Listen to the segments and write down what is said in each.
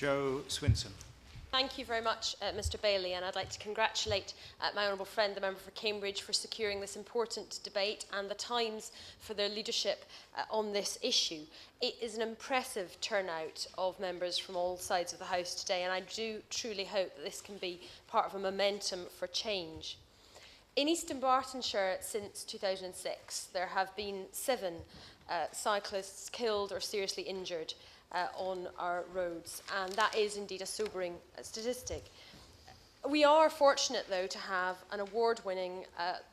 Joe Swinson. Thank you very much, Mr Bailey, and I'd like to congratulate my honourable friend, the member for Cambridge, for securing this important debate and the Times for their leadership on this issue. It is an impressive turnout of members from all sides of the House today, and I do truly hope that this can be part of a momentum for change. In East Dunbartonshire since 2006, there have been 7 cyclists killed or seriously injured on our roads, and that is indeed a sobering statistic. We are fortunate, though, to have an award-winning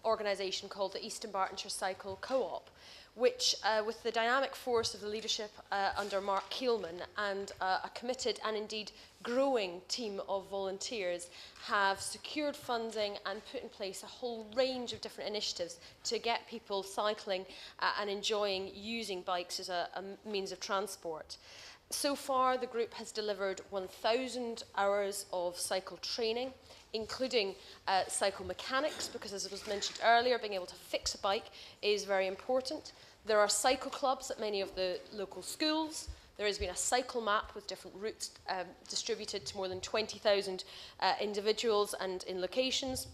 organisation called the East Dunbartonshire Cycle Co-op, which, with the dynamic force of the leadership under Mark Keelman and a committed and indeed growing team of volunteers, have secured funding and put in place a whole range of different initiatives to get people cycling and enjoying using bikes as a means of transport. So far, the group has delivered 1,000 hours of cycle training, including cycle mechanics, because as was mentioned earlier, being able to fix a bike is very important. There are cycle clubs at many of the local schools. There has been a cycle map with different routes distributed to more than 20,000 individuals and in locations.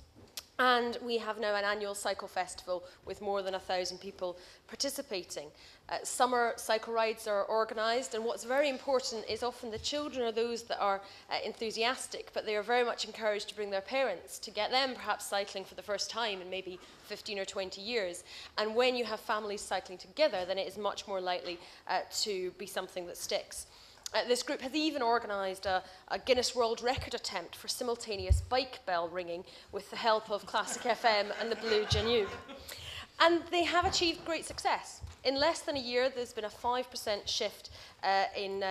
And we have now an annual cycle festival with more than 1,000 people participating. Summer cycle rides are organised, and what's very important is often the children are those that are enthusiastic, but they are very much encouraged to bring their parents to get them perhaps cycling for the first time in maybe 15 or 20 years. And when you have families cycling together, then it is much more likely to be something that sticks. This group has even organised a Guinness World Record attempt for simultaneous bike bell ringing with the help of Classic FM and the Blue Janube. And they have achieved great success. In less than a year, there's been a 5% shift in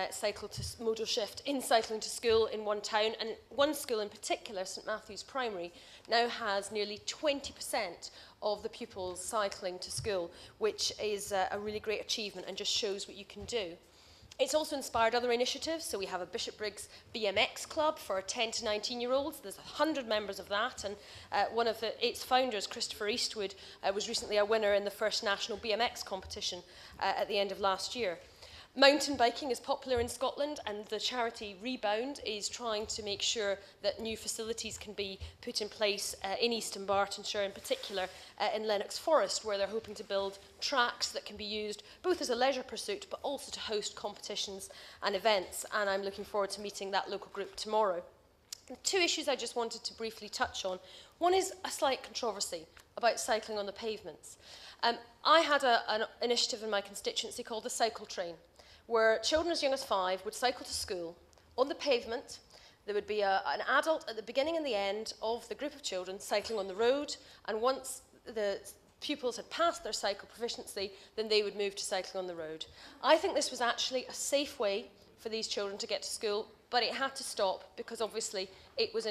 modal shift in cycling to school in one town, and one school in particular, St Matthew's Primary, now has nearly 20% of the pupils cycling to school, which is a really great achievement and just shows what you can do. It's also inspired other initiatives, so we have a Bishopbriggs BMX club for 10 to 19-year-olds. There's 100 members of that, and one of its founders, Christopher Eastwood, was recently a winner in the first national BMX competition at the end of last year. Mountain biking is popular in Scotland, and the charity Rebound is trying to make sure that new facilities can be put in place in East Dunbartonshire, in particular in Lennox Forest, where they're hoping to build tracks that can be used both as a leisure pursuit but also to host competitions and events, and I'm looking forward to meeting that local group tomorrow. 2 issues I just wanted to briefly touch on. One is a slight controversy about cycling on the pavements. I had an initiative in my constituency called the Cycle Train, where children as young as 5 would cycle to school on the pavement. There would be an adult at the beginning and the end of the group of children cycling on the road, and once the pupils had passed their cycle proficiency, then they would move to cycling on the road. I think this was actually a safe way for these children to get to school, but it had to stop because obviously it was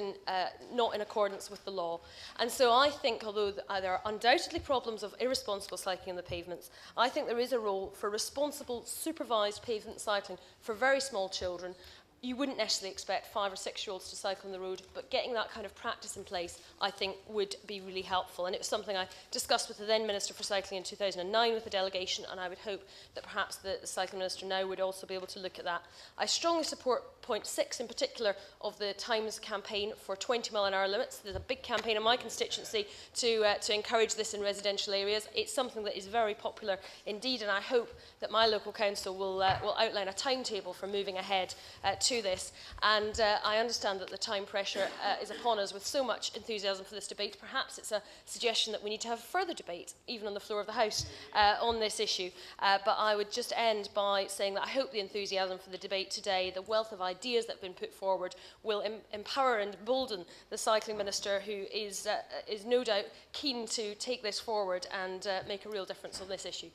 not in accordance with the law. And so I think, although there are undoubtedly problems of irresponsible cycling on the pavements, I think there is a role for responsible, supervised pavement cycling for very small children. You wouldn't necessarily expect 5 or 6-year-olds to cycle on the road, but getting that kind of practice in place, I think, would be really helpful. And it was something I discussed with the then Minister for Cycling in 2009 with the delegation, and I would hope that perhaps the Cycling Minister now would also be able to look at that. I strongly support point 6 in particular of the Times campaign for 20 mile an hour limits. There's a big campaign in my constituency to encourage this in residential areas. It's something that is very popular indeed, and I hope that my local council will outline a timetable for moving ahead to this. And I understand that the time pressure is upon us with so much enthusiasm for this debate. Perhaps it's a suggestion that we need to have further debate, even on the floor of the House, on this issue. But I would just end by saying that I hope the enthusiasm for the debate today, the wealth of ideas that have been put forward, will empower and embolden the Cycling Minister, who is no doubt keen to take this forward and make a real difference on this issue.